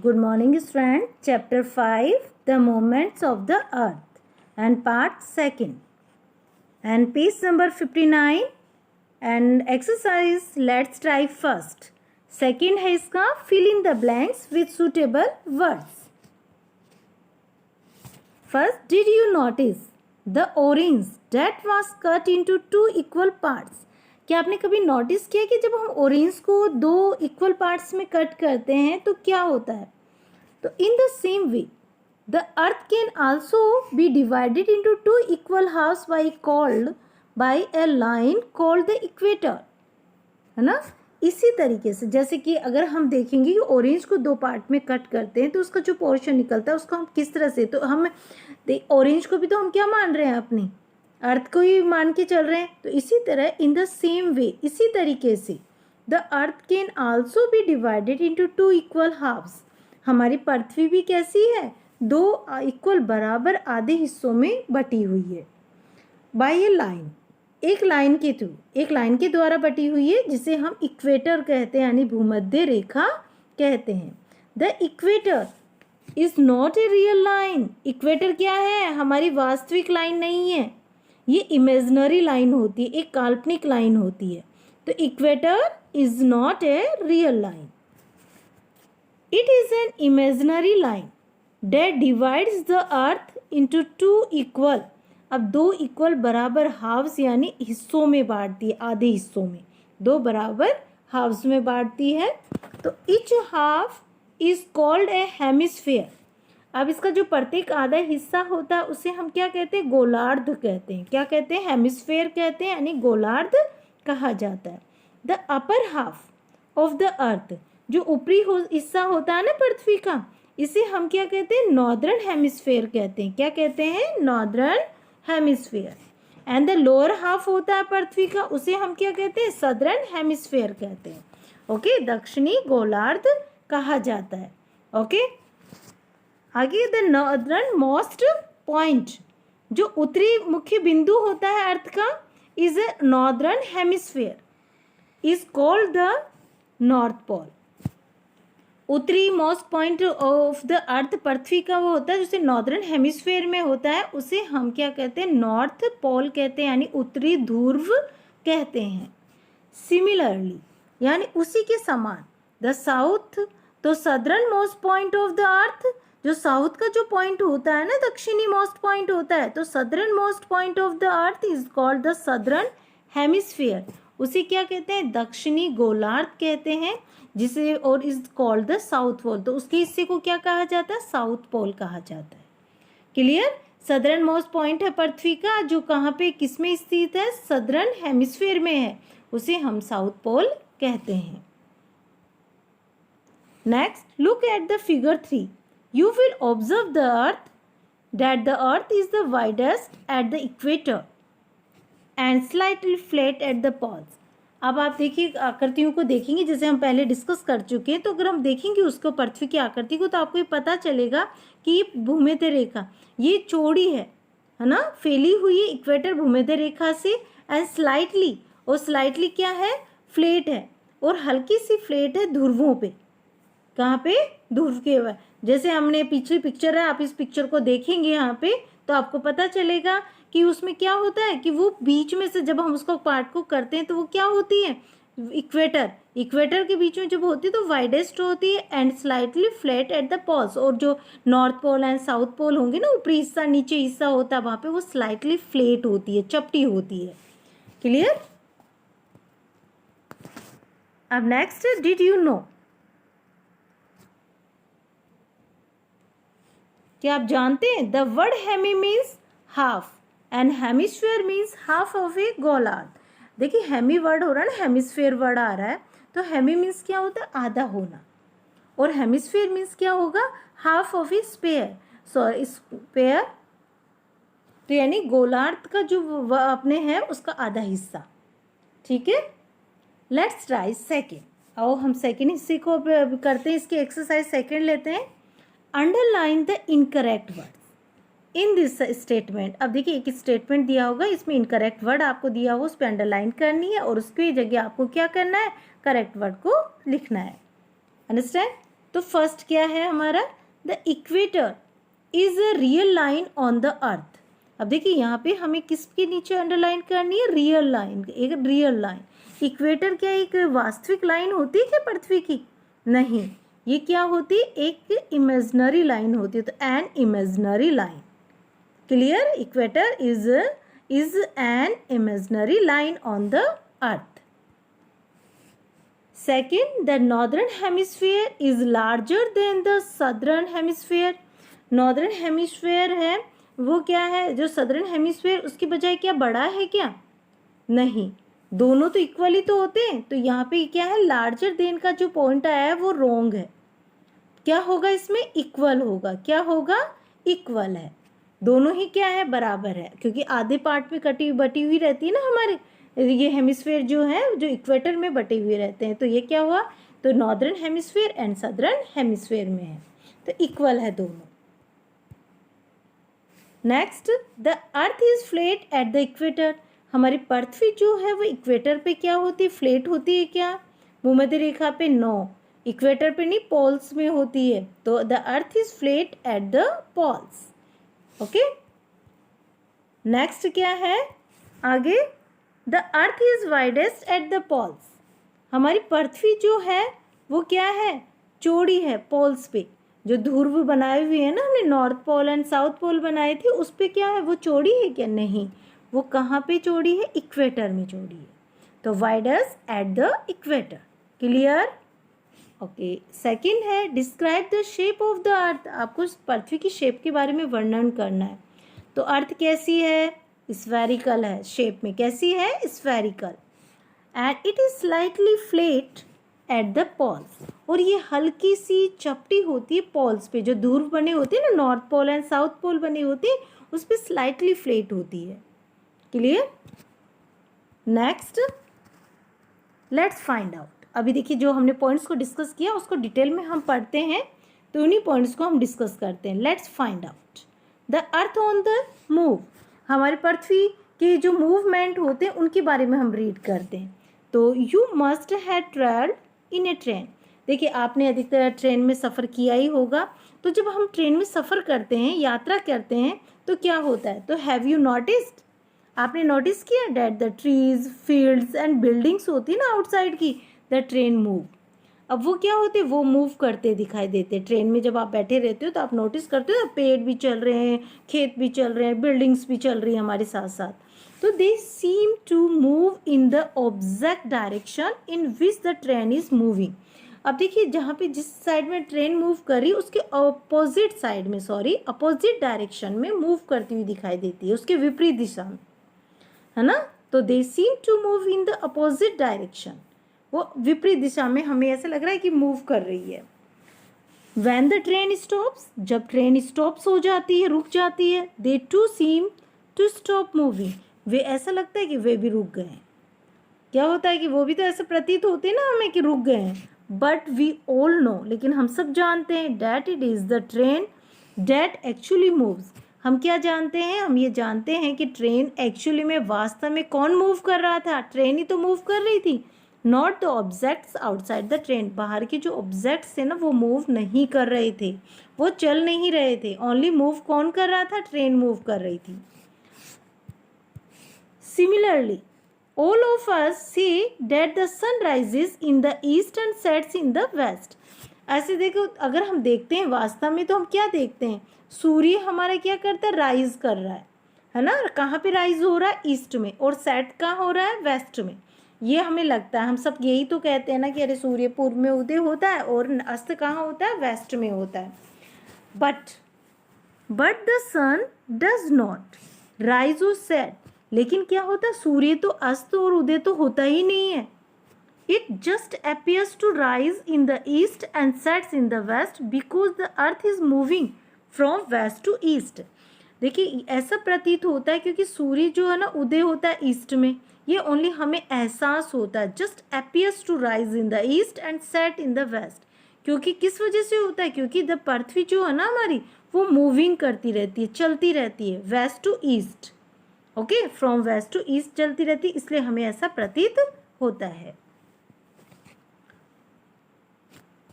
Good morning, student. Chapter 5, The Movements of the Earth and Part 2. And page number 59 and exercise let's try first. Second है इसका fill in the blanks with suitable words. First, did you notice the orange that was cut into two equal parts? क्या आपने कभी notice किया कि जब हम orange को दो इक्वल पार्ट्स में कट करते हैं तो क्या होता है? तो in the same way the earth can also be divided into two equal halves by a line called the equator, है ना. इसी तरीके से जैसे कि अगर हम देखेंगे कि ऑरेंज को दो पार्ट में कट करते हैं तो उसका जो पोर्शन निकलता है उसको हम किस तरह से, तो हम ऑरेंज को भी तो हम क्या मान रहे हैं, अपनी अर्थ को ही मान के चल रहे हैं. तो इसी तरह इन द सेम वे, इसी तरीके से the earth can also be divided into two equal halves. हमारी पृथ्वी भी कैसी है, दो इक्वल बराबर आधे हिस्सों में बटी हुई है. बाय ए लाइन, एक लाइन के थ्रू, एक लाइन के द्वारा बटी हुई है जिसे हम इक्वेटर कहते हैं, यानी भूमध्य रेखा कहते हैं. The equator is not a real line. Equator क्या है, हमारी वास्तविक लाइन नहीं है, ये इमेजिनरी लाइन होती है, एक काल्पनिक लाइन होती है. तो equator is not a real line. It is an imaginary line that divides the earth into two equal. अब दो इक्वल बराबर हाफ्स यानी हिस्सों में बांटती है, आधे हिस्सों में दो बराबर हाफ्स में बांटती है. तो each half is called a hemisphere. अब इसका जो प्रत्येक आधा हिस्सा होता है उसे हम क्या कहते हैं, गोलार्ध कहते हैं. क्या कहते हैं, हेमिस्फीयर कहते हैं, यानी गोलार्ध कहा जाता है. The upper half of the अर्थ, जो ऊपरी हिस्सा होता है ना पृथ्वी का, इसे हम क्या कहते हैं, नॉर्दर्न हेमिस्फीयर कहते हैं. क्या कहते हैं, northern hemisphere. And the lower half होता है पृथ्वी का, उसे हम क्या कहते हैं, सदर्न हेमिस्फीयर कहते हैं. ओके, दक्षिणी गोलार्ध कहा जाता है. ओके, आगे द नॉर्दर्न मोस्ट पॉइंट, जो उत्तरी मुख्य बिंदु होता है अर्थ का, is a northern hemisphere is called the north pole. उत्तरी most point of the earth पृथ्वी का वो होता है जिसे नॉर्दर्न हेमिस्फीयर में होता है, उसे हम क्या कहते हैं, नॉर्थ पोल कहते हैं, यानी उत्तरी ध्रुव कहते हैं. सिमिलरली, यानी उसी के समान, द साउथ, तो southern most point of the अर्थ, जो साउथ का जो पॉइंट होता है ना, दक्षिणी मोस्ट पॉइंट होता है, तो southern most point of the earth is called the southern hemisphere. उसे क्या कहते हैं, दक्षिणी गोलार्ध कहते हैं, जिसे और is called the south pole. तो उसके हिस्से को क्या कहा जाता है, साउथ पोल कहा जाता है. क्लियर. सदर्न मोस्ट पॉइंट है पृथ्वी का, जो कहाँ पे किस में स्थित है, सदर्न हेमिस्फीयर में है, उसे हम साउथ पोल कहते हैं. Next, look at the figure 3. You will observe that the earth is the widest at the equator and slightly flat at the poles. अब आप देखिए आकृतियों को देखेंगे जैसे हम पहले डिस्कस कर चुके हैं. तो अगर हम देखेंगे उसको पृथ्वी की आकृति को, तो आपको ये पता चलेगा कि ये भूमध्य रेखा ये चौड़ी है ना, फैली हुई है इक्वेटर भूमध्य रेखा से. एंड स्लाइटली, और स्लाइटली क्या है, फ्लैट है, और हल्की सी फ्लैट है ध्रुवों पे. कहाँ पे, ध्रुव के, जैसे हमने पिछली पिक्चर है, आप इस पिक्चर को देखेंगे यहाँ पे तो आपको पता चलेगा कि उसमें क्या होता है कि वो बीच में से जब हम उसको पार्ट को करते हैं तो वो क्या होती है, इक्वेटर के बीच में जब होती है तो वाइडेस्ट होती है and slightly flat at the poles. और जो north pole and south pole होंगे ना, ऊपरी हिस्सा नीचे हिस्सा होता है, वहाँ पे वो स्लाइटली फ्लैट होती है, चपटी होती है. क्लियर. अब नेक्स्ट, डिड यू नो, क्या आप जानते हैं, the word hemi means half and hemisphere means half of a गोलार्ध. देखिए हेमी वर्ड हो रहा है ना, हेमिस्फीयर वर्ड आ रहा है, तो हेमी मीन्स क्या होता है, आधा होना, और हेमिस्फीयर मीन्स क्या होगा, half of a sphere. Sorry, sphere तो यानी गोलार्ध का जो अपने है उसका आधा हिस्सा. ठीक है. Let's try second. आओ हम सेकेंड हिस्से को करते हैं, इसकी एक्सरसाइज सेकेंड लेते हैं. Underline the incorrect word in this statement. अब देखिए एक स्टेटमेंट दिया होगा, इसमें इनकरेक्ट वर्ड आपको दिया होगा, उस पर अंडरलाइन करनी है और उसकी जगह आपको क्या करना है, करेक्ट वर्ड को लिखना है. अंडरस्टैंड. तो फर्स्ट क्या है हमारा, the equator is a real line on the earth. अब देखिए यहाँ पे हमें किसके नीचे अंडरलाइन करनी है, रियल लाइन, एक रियल लाइन। इक्वेटर क्या एक वास्तविक लाइन होती है क्या पृथ्वी की, नहीं, ये क्या होती है, एक इमेजिनरी लाइन होती है, तो an imaginary line. Clear, equator is an imaginary line on the earth. Second, the northern hemisphere is larger than the southern hemisphere. Northern hemisphere है वो क्या है, जो सदर्न हेमिस्फीयर उसकी बजाय क्या बड़ा है क्या, नहीं, दोनों तो इक्वली तो होते हैं। तो यहाँ पे क्या है, लार्जर देन का जो पॉइंट आया है वो रॉन्ग है। क्या होगा इसमें, इक्वल होगा, क्या होगा, इक्वल है, दोनों ही क्या है, बराबर है, क्योंकि आधे पार्ट में कटी बटी हुई रहती है ना हमारे, ये हेमिस्फीयर जो है जो इक्वेटर में बटे हुए रहते हैं। तो ये क्या हुआ, तो northern hemisphere and southern hemisphere में है, तो इक्वल है दोनों। Next, the earth is flat at the equator. हमारी पृथ्वी जो है वो इक्वेटर पे क्या होती है, फ्लैट होती है क्या, भूमध्य रेखा पे, नो, इक्वेटर पे नहीं, पोल्स में होती है। तो the earth is flat at the poles. Okay, next क्या है आगे, the earth is widest at the poles. हमारी पृथ्वी जो है वो क्या है, चौड़ी है पोल्स पे, जो ध्रुव बनाए हुए हैं ना हमने, north pole and south pole बनाए थे, उस पे क्या है, वो चौड़ी है क्या, नहीं, वो कहाँ पे चौड़ी है, इक्वेटर में चौड़ी है। तो widest at the equator. Clear, okay. Second है, describe the shape of the earth. आपको पृथ्वी की शेप के बारे में वर्णन करना है। तो अर्थ कैसी है, स्फेरिकल है, शेप में कैसी है, spherical, and it is slightly flat at the poles. और ये हल्की सी चपटी होती है पोल्स पे, जो ध्रुव बने होते हैं ना, north pole and south pole बने होते हैं, उस पर स्लाइटली फ्लैट होती है। Clear, next let's find out. अभी देखिए जो हमने पॉइंट्स को डिस्कस किया उसको डिटेल में हम पढ़ते हैं, तो उन्हीं पॉइंट्स को हम डिस्कस करते हैं। Let's find out, the earth on the move. हमारी पृथ्वी के जो मूवमेंट होते हैं उनके बारे में हम रीड करते हैं। तो you must have travelled in A train. देखिए आपने अधिकतर ट्रेन में सफ़र किया ही होगा। तो जब हम ट्रेन में सफ़र करते हैं, यात्रा करते हैं, तो क्या होता है, तो हैव यू नोटिस्ड, आपने नोटिस किया, that the trees, fields and buildings होती है ना आउटसाइड की, द ट्रेन मूव। अब वो क्या होते हैं, वो मूव करते दिखाई देते। ट्रेन में जब आप बैठे रहते हो तो आप नोटिस करते हो पेड़ भी चल रहे हैं, खेत भी चल रहे हैं, बिल्डिंग्स भी चल रही हैं हमारे साथ साथ। तो they seem to move in the object direction in which the train is moving. अब देखिए जहाँ पे जिस साइड में ट्रेन मूव कर रही है उसके अपोजिट साइड में, अपोजिट डायरेक्शन में मूव करती हुई दिखाई देती है, उसके विपरीत दिशा में, है ना। तो they seem to move in the opposite direction, वो विपरीत दिशा में हमें ऐसा लग रहा है कि मूव कर रही है। When the train stops, जब ट्रेन स्टॉप्स हो जाती है, रुक जाती है, they too seem to stop moving, वे ऐसा लगता है कि वे भी रुक गए हैं। क्या होता है कि वो भी तो ऐसे प्रतीत होते हैं ना हमें कि रुक गए हैं, बट वी ऑल नो, लेकिन हम सब जानते हैं, that it is the train that actually moves. हम क्या जानते हैं, हम ये जानते हैं कि ट्रेन एक्चुअली में वास्तव में कौन मूव कर रहा था, ट्रेन ही तो मूव कर रही थी, not the objects outside the train. बाहर के जो ऑब्जेक्ट्स थे ना वो मूव नहीं कर रहे थे, वो चल नहीं रहे थे, ओनली मूव कौन कर रहा था, ट्रेन मूव कर रही थी। Similarly all of us see that the sun rises in the east and sets in the west। ऐसे देखो, अगर हम देखते हैं वास्तव में तो हम क्या देखते हैं, सूर्य हमारा क्या करता है, राइज कर रहा है ना, कहाँ पे राइज हो रहा है, ईस्ट में, और सेट कहाँ हो रहा है, वेस्ट में। ये हमें लगता है, हम सब यही तो कहते हैं ना कि अरे सूर्य पूर्व में उदय होता है और अस्त कहाँ होता है, वेस्ट में होता है। But the sun does not rise और सेट। लेकिन क्या होता है, सूर्य तो अस्त और उदय तो होता ही नहीं है। It just appears to rise in the east and sets in the west because the earth is moving from west to east. देखिए ऐसा प्रतीत होता है क्योंकि सूर्य जो है ना उदय होता है ईस्ट में, ये ओनली हमें एहसास होता है, just appears to rise in the east and set in the west. क्योंकि किस वजह से होता है, क्योंकि द पृथ्वी जो है ना हमारी वो मूविंग करती रहती है, चलती रहती है, west to east, okay, from west to east चलती रहती है, इसलिए हमें ऐसा प्रतीत होता है।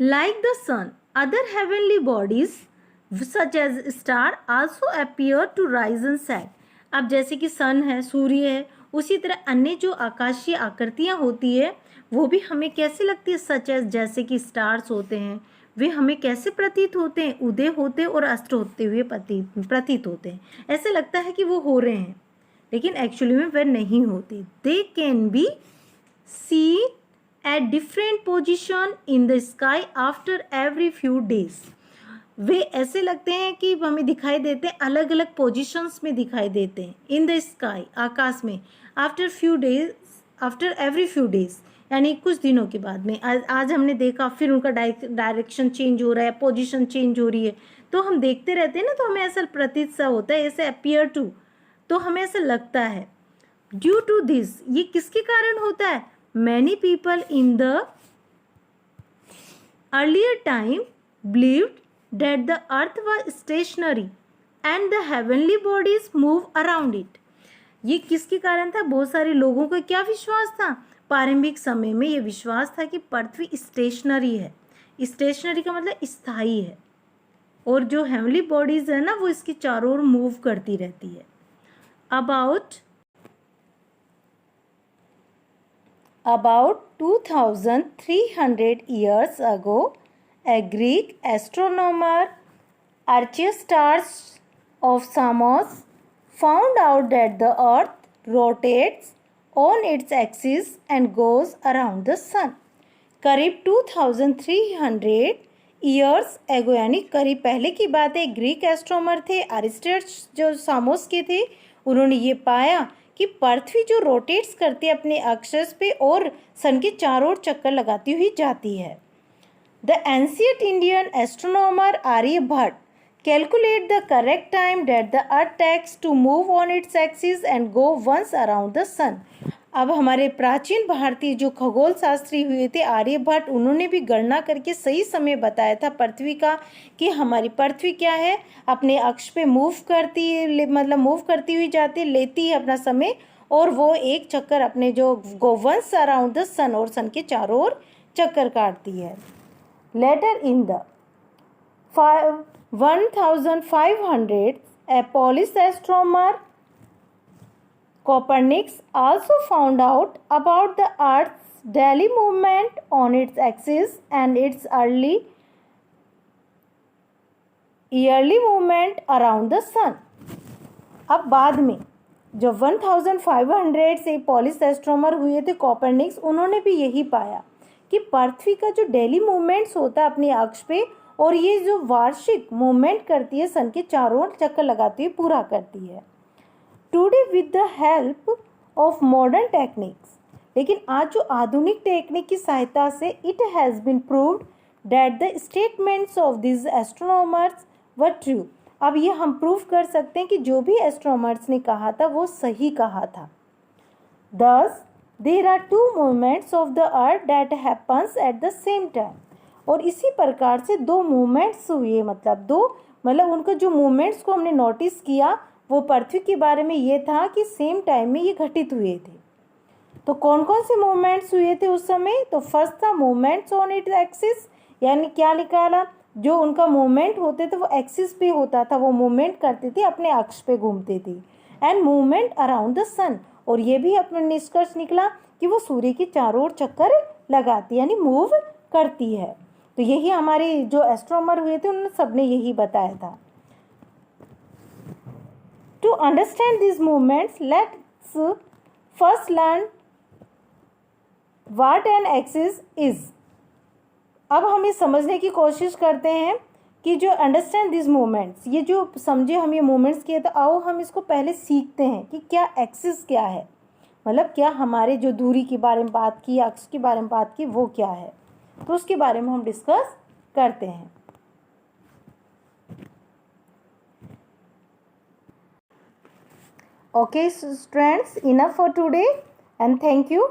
Like the sun Other heavenly bodies such as star also appear to rise and set. अब जैसे कि सन है, सूर्य है, उसी तरह अन्य जो आकाशीय आकृतियाँ होती है वो भी हमें कैसी लगती है, सच एज जैसे कि स्टार्स होते हैं, वे हमें कैसे प्रतीत होते हैं, उदय होते और अस्त होते हुए प्रतीत होते हैं। ऐसे लगता है कि वो हो रहे हैं, लेकिन एक्चुअली में वह नहीं होते। They can be see at different position in the sky after every few days. वे ऐसे लगते हैं कि हमें दिखाई देते हैं, अलग अलग पोजिशंस में दिखाई देते हैं इन द स्काई, आकाश में, after few days, after every few days, यानी कुछ दिनों के बाद में। आज हमने देखा, फिर उनका डायरेक्शन चेंज हो रहा है, पोजीशन चेंज हो रही है, तो हम देखते रहते हैं ना, तो हमें ऐसा प्रतीत सा होता है, ऐसे अपीयर टू, तो हमें ऐसा लगता है। ड्यू टू दिस, ये किसके कारण होता है? Many people in the earlier time believed that the earth was stationary and the heavenly bodies move around it. ये किसके कारण था? बहुत सारे लोगों का क्या विश्वास था? प्रारंभिक समय में ये विश्वास था कि पृथ्वी स्टेशनरी है। स्टेशनरी का मतलब स्थायी है, और जो हेवनली बॉडीज है ना, वो इसके चारों ओर मूव करती रहती है। About 2300 years ago, a Greek astronomer, Archistarchus of Samos, found out that the earth rotates on its axis and goes around the sun. करीब 2300 ईयर्स एगो, यानी करीब पहले की बात है, ग्रीक एस्ट्रोनॉमर थे, अरिस्टार्चस जो सामोस के थे, उन्होंने ये पाया कि पृथ्वी जो रोटेट्स करती है अपने एक्सिस पे और सन के चारों ओर चक्कर लगाती हुई जाती है। The ancient Indian astronomer Aryabhat calculate the correct time that the earth takes to move on its axis and go once around the sun. अब हमारे प्राचीन भारतीय जो खगोल शास्त्री हुए थे आर्यभट्ट, उन्होंने भी गणना करके सही समय बताया था पृथ्वी का, कि हमारी पृथ्वी क्या है, अपने अक्ष पे मूव करती हुई जाती, लेती है अपना समय, और वो एक चक्कर अपने जो गो वंस अराउंड द सन, और सन के चारों ओर चक्कर काटती है। Later in the 1500s, a Polish astronomer Copernicus also found out about the Earth's daily movement on its axis and its yearly movement around the sun. अब बाद में जब 1500 से पॉलिश एस्ट्रोनॉमर हुए थे कॉपरनिकस, उन्होंने भी यही पाया कि पृथ्वी का जो डेली मूवमेंट्स होता है अपने अक्ष पे, और ये जो वार्षिक मूवमेंट करती है सन के चारों ओर चक्कर लगाती हुई पूरा करती है। Today with the help of modern techniques, लेकिन आज जो आधुनिक टेक्निक की सहायता से it has been proved that the statements of this astronomers were true. अब ये हम प्रूव कर सकते हैं कि जो भी एस्ट्रोनॉमर्स ने कहा था वो सही कहा था। दस There are two movements of the earth that happens at the same time. और इसी प्रकार से दो मूवमेंट्स हुए, मतलब उनका जो मूवमेंट्स को हमने नोटिस किया वो पृथ्वी के बारे में ये था कि सेम टाइम में ये घटित हुए थे। तो कौन कौन से मूवमेंट्स हुए थे उस समय? तो फर्स्ट था मूवमेंट्स ऑन इट्स एक्सिस, यानी क्या निकाला, जो उनका मूवमेंट होते थे वो एक्सिस पे होता था, वो मूवमेंट करते थे, अपने अक्ष पे घूमते थे। एंड मूवमेंट अराउंड द सन, और ये भी अपना निष्कर्ष निकला कि वो सूर्य के चारों ओर चक्कर लगाती, यानी मूव करती है। तो यही हमारे जो एस्ट्रोनॉमर हुए थे उन्होंने सबने यही बताया था। To understand this movements, let's first learn what an axis is. अब हम ये समझने की कोशिश करते हैं कि जो अंडरस्टैंड दिस मूवमेंट्स, ये जो समझे हम ये मूवमेंट्स किए, तो आओ हम इसको पहले सीखते हैं कि क्या एक्सिस क्या है, मतलब क्या हमारे जो दूरी के बारे में बात की, अक्ष के बारे में बात की, वो क्या है, तो उसके बारे में हम डिस्कस करते हैं। Okay students, enough for today and thank you.